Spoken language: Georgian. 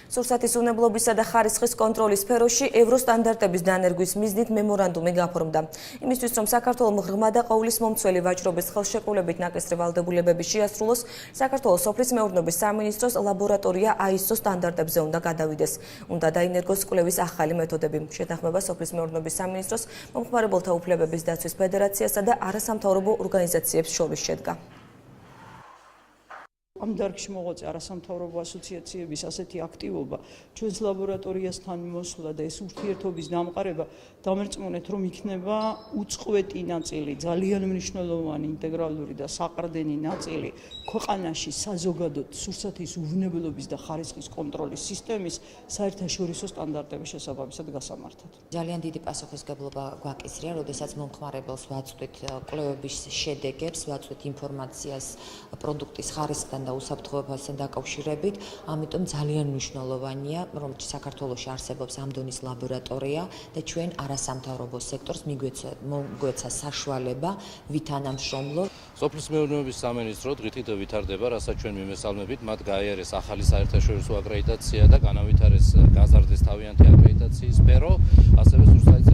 სურსათის უნებლობისა და ხარისხის კონტროლის სფეროში ევროსტანდარტების დანერგვის მიზნით მემორანდუმი გაფორმდა. იმისთვის, რომ საქართველოს ღრმა და ყოვლის მომცველი ვაჭრობის ხელშეკრულებით ნაკისრი ვალდებულებები შეასრულოს, საქართველოს სოფლის მეურნეობის სამინისტროს ლაბორატორია ISO სტანდარტებზე უნდა გადავიდეს. უნდა დაინერგოს კვლევის ახალი მეთოდები. შეთანხმება სოფლის მეურნეობის სამინისტროს, მომხმარებელთა უფლებების დაცვის ფედერაციასა და არასამთავრობო ორგანიზაციებს შორის შედგა. ამ დარგში მოღვაწე არასამთავრობო ასოციაციების ასეთი აქტივობა ჩვენს ლაბორატორიასთან მოსვლა და ეს ურთიერთობის დამყარება დამერწმუნეთ, რომ იქნება უწყვეტი ნაწილი, ძალიან მნიშვნელოვანი ინტეგრალური და საყრდენი ნაწილი ქვეყანაში საზოგადოდ სურსათის უვნებლობის და ხარისხის კონტროლის სისტემის საერთაშორისო სტანდარტების შესაბამისად გასამართად. ძალიან დიდი პასუხისგებლობა გვაკისრია, როდესაც მომხმარებელს ვაწვდით კვლევების შედეგებს, ვაწვდით ინფორმაციას პროდუქტის ხარისხთან და უსაფრთხოებასთან დაკავშირებით, ამიტომ ძალიან მნიშვნელოვანია, რომ საქართველოში არსებობს ამ დონის ლაბორატორია და ჩვენ არასამთავრობო სექტორს მიგვეცა საშუალება ვითანამშრომლოთ. სოფლის მეურნეობის სამინისტრო დღითიდ ვითარდება, რასაც ჩვენ მიმესალმებით, მათ გაიარეს ახალი საერთაშორისო აკრედიტაცია და განავითარეს გაზარდეს თავიანთი აკრედიტაციის სფერო, ასევე სურსათის